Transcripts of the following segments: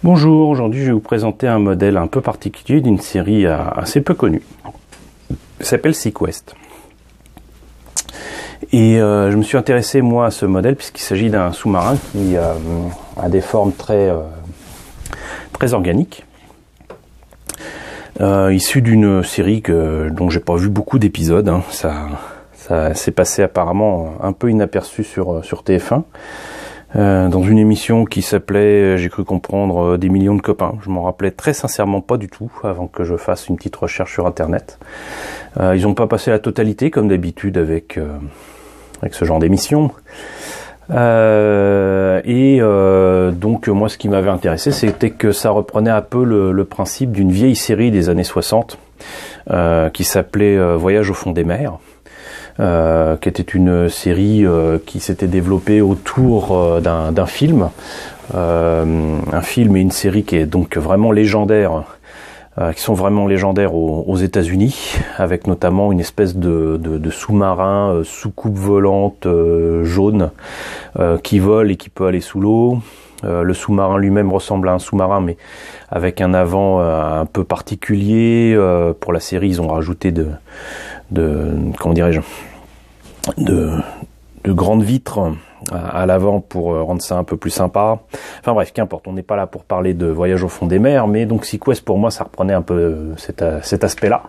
Bonjour, aujourd'hui je vais vous présenter un modèle un peu particulier d'une série assez peu connue. Il s'appelle SeaQuest. Et je me suis intéressé moi à ce modèle puisqu'il s'agit d'un sous-marin qui a des formes très organiques. Issu d'une série dont j'ai pas vu beaucoup d'épisodes. Ça s'est passé apparemment un peu inaperçu sur TF1. Dans une émission qui s'appelait, j'ai cru comprendre, Des millions de copains. Je m'en rappelais très sincèrement pas du tout avant que je fasse une petite recherche sur internet. Ils n'ont pas passé la totalité comme d'habitude avec ce genre d'émission. Donc moi ce qui m'avait intéressé c'était que ça reprenait un peu le principe d'une vieille série des années 60 qui s'appelait Voyage au fond des mers. Qui était une série qui s'était développée autour d'un film. Un film et une série qui est donc vraiment légendaire, qui sont vraiment légendaires aux États-Unis, avec notamment une espèce de sous-marin, soucoupe volante jaune, qui vole et qui peut aller sous l'eau. Le sous-marin lui-même ressemble à un sous-marin, mais avec un avant un peu particulier. Pour la série, ils ont rajouté comment dirais-je, de grandes vitres à l'avant pour rendre ça un peu plus sympa. Enfin bref, qu'importe, on n'est pas là pour parler de Voyage au fond des mers, mais donc SeaQuest pour moi ça reprenait un peu cet aspect-là.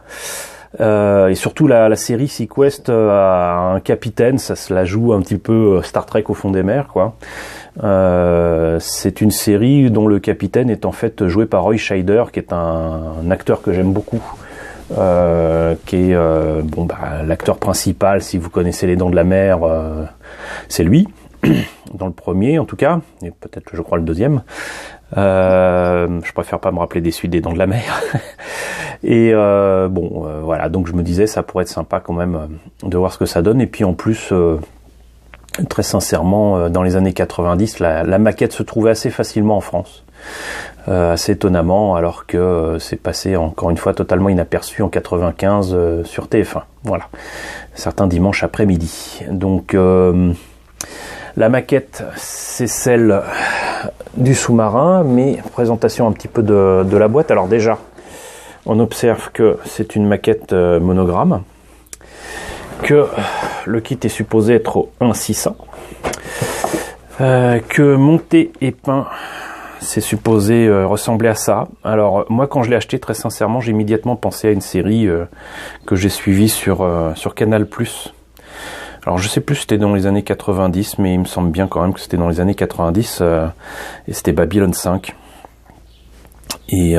Et surtout la série SeaQuest a un capitaine, ça se la joue un petit peu Star Trek au fond des mers, quoi. C'est une série dont le capitaine est en fait joué par Roy Scheider, qui est un acteur que j'aime beaucoup. Qui est l'acteur principal, si vous connaissez Les Dents de la Mer, c'est lui, dans le premier en tout cas, et peut-être je crois le deuxième. Je préfère pas me rappeler des suites des Dents de la Mer. Et voilà, donc je me disais ça pourrait être sympa quand même de voir ce que ça donne, et puis en plus très sincèrement dans les années 90 la maquette se trouvait assez facilement en France. Assez étonnamment, alors que c'est passé encore une fois totalement inaperçu en 95 sur TF1. Voilà, certains dimanches après-midi. Donc la maquette, c'est celle du sous-marin, mais présentation un petit peu de la boîte. Alors déjà, on observe que c'est une maquette monogramme, que le kit est supposé être au 1.600, que monté et peint c'est supposé ressembler à ça. Alors moi quand je l'ai acheté, très sincèrement, j'ai immédiatement pensé à une série que j'ai suivie sur Canal+. Alors je sais plus si c'était dans les années 90, mais il me semble bien quand même que c'était dans les années 90, et c'était Babylon 5. Et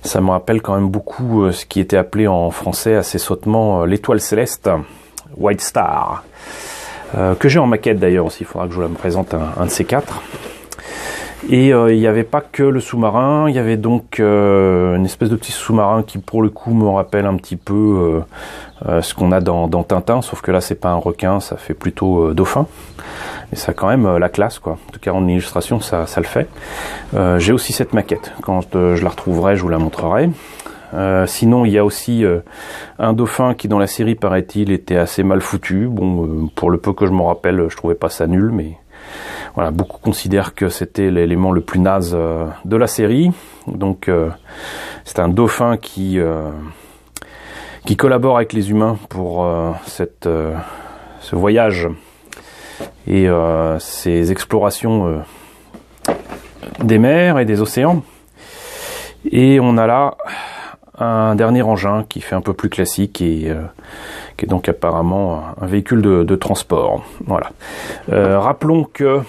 ça me rappelle quand même beaucoup ce qui était appelé en français assez sottement l'étoile céleste, White Star, que j'ai en maquette d'ailleurs aussi, il faudra que je vous la présente un de ces quatre. Et il n'y avait pas que le sous-marin, il y avait donc une espèce de petit sous-marin qui pour le coup me rappelle un petit peu ce qu'on a dans Tintin, sauf que là c'est pas un requin, ça fait plutôt dauphin. Mais ça a quand même la classe, quoi. En tout cas en illustration ça le fait. J'ai aussi cette maquette, quand je la retrouverai je vous la montrerai. Sinon il y a aussi un dauphin qui dans la série paraît-il était assez mal foutu. Bon, pour le peu que je m'en rappelle, je trouvais pas ça nul, mais voilà, beaucoup considèrent que c'était l'élément le plus naze de la série. Donc c'est un dauphin qui collabore avec les humains pour ce voyage et ces explorations des mers et des océans. Et on a là un dernier engin qui fait un peu plus classique et qui est donc apparemment un véhicule de transport. Voilà. Rappelons que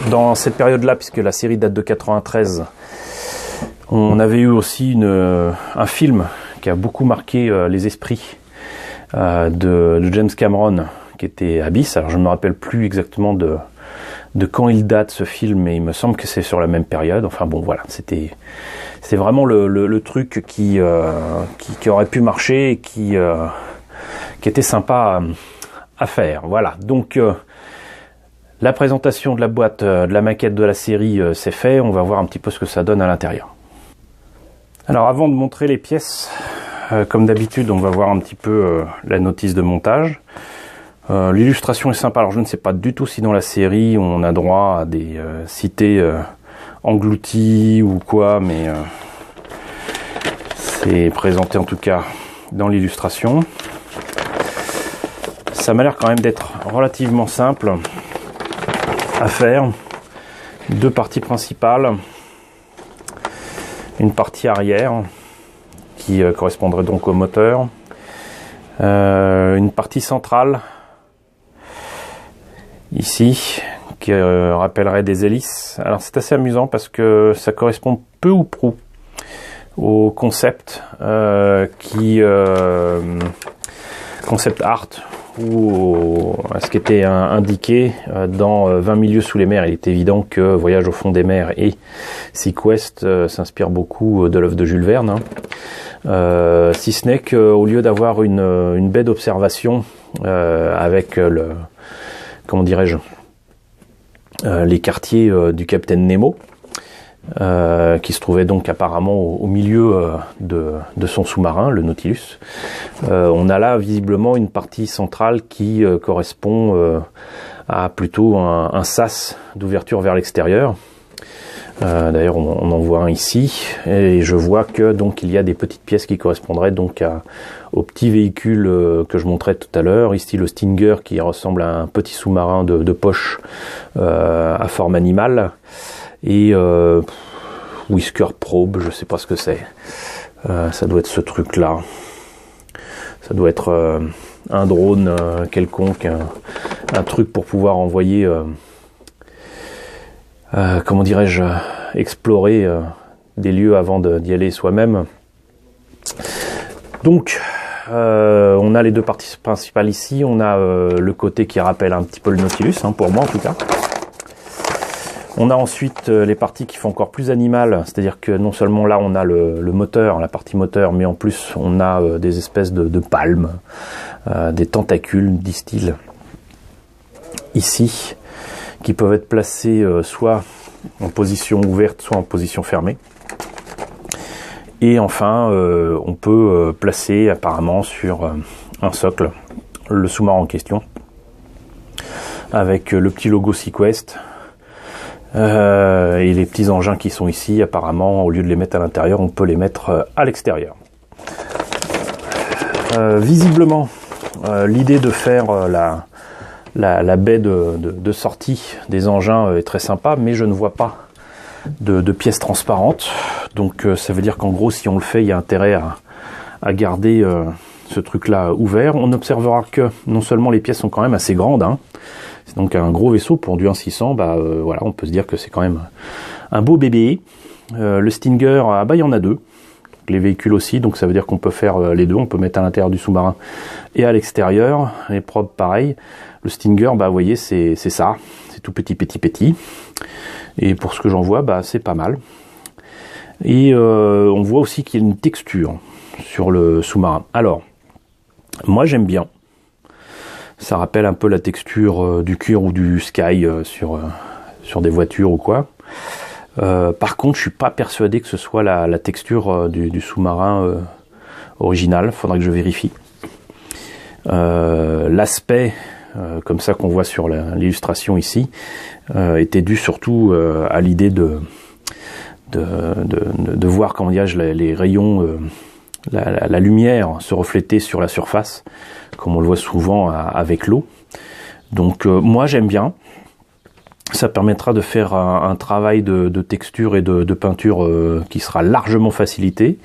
dans cette période-là, puisque la série date de 93, on avait eu aussi un film qui a beaucoup marqué les esprits de James Cameron, qui était Abyss. Alors je ne me rappelle plus exactement de quand il date ce film, mais il me semble que c'est sur la même période. Enfin bon, voilà, c'était vraiment le truc qui aurait pu marcher et qui était sympa à faire. Voilà, donc la présentation de la boîte, de la maquette de la série, c'est fait. On va voir un petit peu ce que ça donne à l'intérieur. Alors avant de montrer les pièces, comme d'habitude, on va voir un petit peu la notice de montage. L'illustration est sympa. Alors je ne sais pas du tout si dans la série on a droit à des cités englouties ou quoi, mais c'est présenté en tout cas dans l'illustration. Ça m'a l'air quand même d'être relativement simple à faire. Deux parties principales. Une partie arrière qui correspondrait donc au moteur. Une partie centrale ici qui rappellerait des hélices. Alors c'est assez amusant parce que ça correspond peu ou prou au concept concept art ou à ce qui était indiqué dans 20 milieux sous les mers. Il est évident que Voyage au fond des mers et SeaQuest s'inspirent beaucoup de l'œuvre de Jules Verne, hein. Si ce n'est qu'au lieu d'avoir une baie d'observation avec comment dirais-je, les quartiers du Capitaine Nemo, qui se trouvait donc apparemment au milieu de son sous-marin, le Nautilus. On a là visiblement une partie centrale qui correspond à plutôt un sas d'ouverture vers l'extérieur. D'ailleurs on en voit un ici, et je vois que donc il y a des petites pièces qui correspondraient donc au petit véhicule que je montrais tout à l'heure, ici le Stinger qui ressemble à un petit sous-marin de poche à forme animale, et Whisker Probe, je sais pas ce que c'est, ça doit être ce truc là, ça doit être un drone quelconque, un truc pour pouvoir envoyer comment dirais-je, explorer des lieux avant d'y aller soi-même. Donc on a les deux parties principales ici. On a le côté qui rappelle un petit peu le Nautilus, hein, pour moi en tout cas. On a ensuite les parties qui font encore plus animales, c'est-à-dire que non seulement là on a le moteur, la partie moteur, mais en plus on a des espèces de palmes, des tentacules, disent-ils, ici, qui peuvent être placés soit en position ouverte, soit en position fermée. Et enfin, on peut placer apparemment sur un socle le sous-marin en question, avec le petit logo SeaQuest, et les petits engins qui sont ici. Apparemment, au lieu de les mettre à l'intérieur, on peut les mettre à l'extérieur. Visiblement, l'idée de faire la baie de sortie des engins est très sympa, mais je ne vois pas de pièces transparentes. Donc ça veut dire qu'en gros, si on le fait, il y a intérêt à garder ce truc-là ouvert. On observera que non seulement les pièces sont quand même assez grandes, hein, c'est donc un gros vaisseau pour du 1.600, voilà, on peut se dire que c'est quand même un beau bébé. Le Stinger, il y en a deux. Les véhicules aussi, donc ça veut dire qu'on peut faire les deux. On peut mettre à l'intérieur du sous-marin et à l'extérieur. Les probes, pareil. Le Stinger, vous voyez, c'est ça. C'est tout petit. Et pour ce que j'en vois, c'est pas mal. Et on voit aussi qu'il y a une texture sur le sous-marin. Alors, moi j'aime bien. Ça rappelle un peu la texture du cuir ou du sky sur des voitures ou quoi. Par contre, je suis pas persuadé que ce soit la texture du sous-marin original. Faudra que je vérifie. L'aspect comme ça qu'on voit sur l'illustration ici était dû surtout à l'idée de voir, comment dirais-je, les rayons, la lumière se refléter sur la surface, comme on le voit souvent avec l'eau. Donc moi j'aime bien. Ça permettra de faire un travail de texture et de peinture qui sera largement facilité,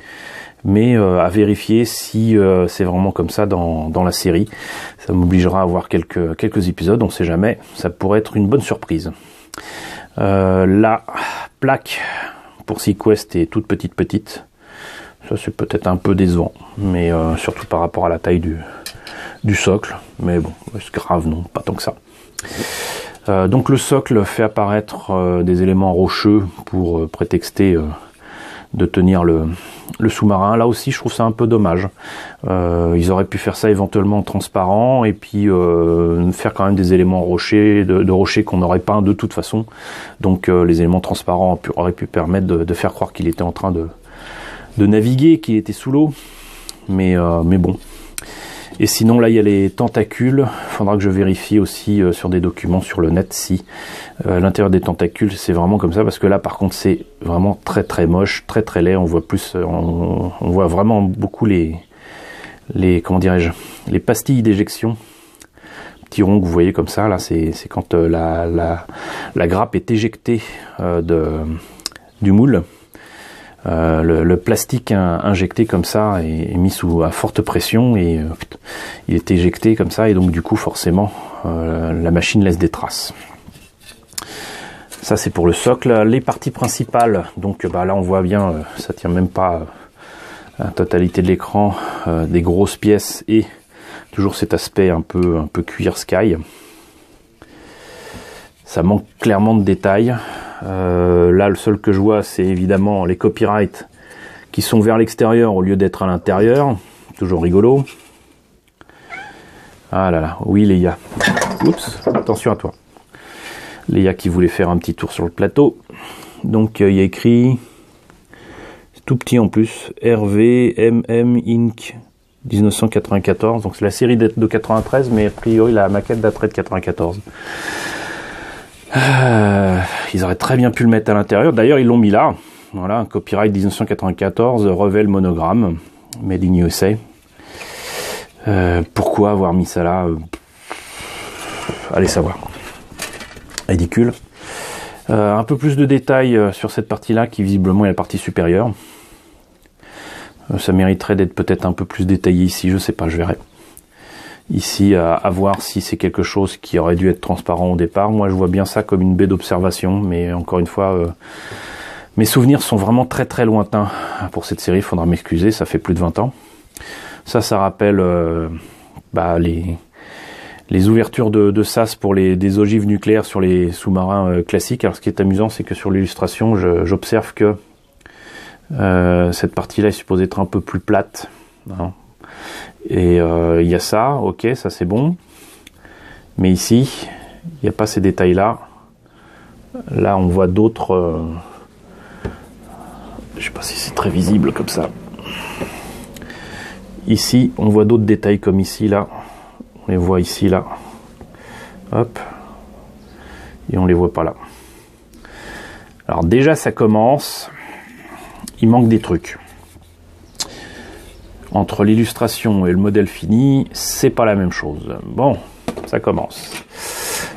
mais à vérifier si c'est vraiment comme ça dans la série. Ça m'obligera à voir quelques épisodes, on sait jamais, ça pourrait être une bonne surprise. La plaque pour SeaQuest est toute petite. Ça c'est peut-être un peu décevant, mais surtout par rapport à la taille du socle. Mais bon, c'est grave, non, pas tant que ça. Donc le socle fait apparaître des éléments rocheux pour prétexter de tenir le sous-marin. Là aussi je trouve ça un peu dommage. Ils auraient pu faire ça éventuellement transparent et puis faire quand même des éléments rochers, de rochers qu'on n'aurait pas de toute façon. Donc les éléments transparents auraient pu permettre de faire croire qu'il était en train de naviguer, qu'il était sous l'eau. Mais bon. Et sinon là il y a les tentacules, il faudra que je vérifie aussi sur des documents sur le net si l'intérieur des tentacules c'est vraiment comme ça, parce que là par contre c'est vraiment très très moche, très très laid, on voit plus, on voit vraiment beaucoup les comment dirais-je, les pastilles d'éjection, petits ronds que vous voyez comme ça, là c'est quand la grappe est éjectée du moule. Le plastique injecté comme ça est mis à forte pression et il est éjecté comme ça, et donc du coup forcément la machine laisse des traces. Ça c'est pour le socle. Les parties principales, donc là on voit bien, ça tient même pas la totalité de l'écran, des grosses pièces et toujours cet aspect un peu cuir sky. Ça manque clairement de détails. Là le seul que je vois c'est évidemment les copyrights qui sont vers l'extérieur au lieu d'être à l'intérieur, toujours rigolo. Ah là là, oui Léa, oups, attention à toi. Léa qui voulait faire un petit tour sur le plateau, donc il y a écrit, c'est tout petit en plus, RVMM Inc 1994, donc c'est la série de 93, mais a priori la maquette daterait de 94. Ils auraient très bien pu le mettre à l'intérieur. D'ailleurs, ils l'ont mis là. Voilà, un copyright 1994, Revel monogramme, Made in USA. Pourquoi avoir mis ça là? Allez savoir. Ridicule. Un peu plus de détails sur cette partie-là, qui visiblement est la partie supérieure. Ça mériterait d'être peut-être un peu plus détaillé ici, je sais pas, je verrai. Ici, à voir si c'est quelque chose qui aurait dû être transparent au départ. Moi, je vois bien ça comme une baie d'observation, mais encore une fois, mes souvenirs sont vraiment très très lointains pour cette série. Il faudra m'excuser, ça fait plus de 20 ans. Ça rappelle les ouvertures de sas pour des ogives nucléaires sur les sous-marins classiques. Alors, ce qui est amusant, c'est que sur l'illustration, j'observe que cette partie-là est supposée être un peu plus plate. Hein. Et il y a ça, ok, ça c'est bon. Mais ici, il n'y a pas ces détails-là. Là, on voit d'autres... je sais pas si c'est très visible comme ça. Ici, on voit d'autres détails comme ici, là. On les voit ici, là. Hop. Et on les voit pas là. Alors déjà, ça commence. Il manque des trucs. Entre l'illustration et le modèle fini, c'est pas la même chose. Bon, ça commence.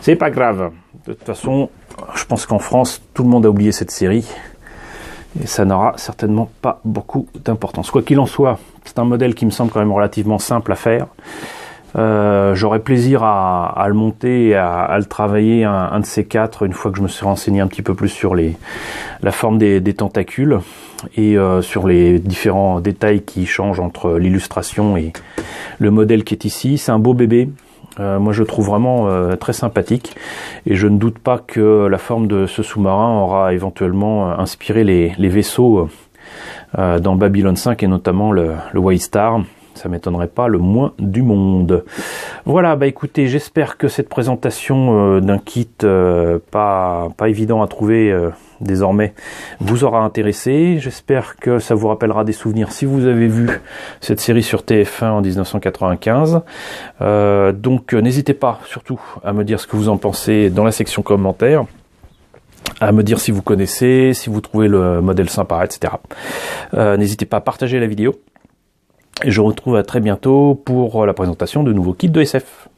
C'est pas grave. De toute façon, je pense qu'en France, tout le monde a oublié cette série. Et ça n'aura certainement pas beaucoup d'importance. Quoi qu'il en soit, c'est un modèle qui me semble quand même relativement simple à faire. J'aurais plaisir à le monter et à le travailler un de ces quatre une fois que je me suis renseigné un petit peu plus sur la forme des tentacules et sur les différents détails qui changent entre l'illustration et le modèle qui est ici. C'est un beau bébé. Moi je le trouve vraiment très sympathique et je ne doute pas que la forme de ce sous-marin aura éventuellement inspiré les vaisseaux dans Babylon 5 et notamment le White Star. Ça m'étonnerait pas le moins du monde. Voilà, bah écoutez, j'espère que cette présentation d'un kit pas évident à trouver désormais vous aura intéressé. J'espère que ça vous rappellera des souvenirs si vous avez vu cette série sur TF1 en 1995. Donc n'hésitez pas surtout à me dire ce que vous en pensez dans la section commentaires, à me dire si vous connaissez, si vous trouvez le modèle sympa, etc. N'hésitez pas à partager la vidéo. Et je vous retrouve à très bientôt pour la présentation de nouveaux kits de SF.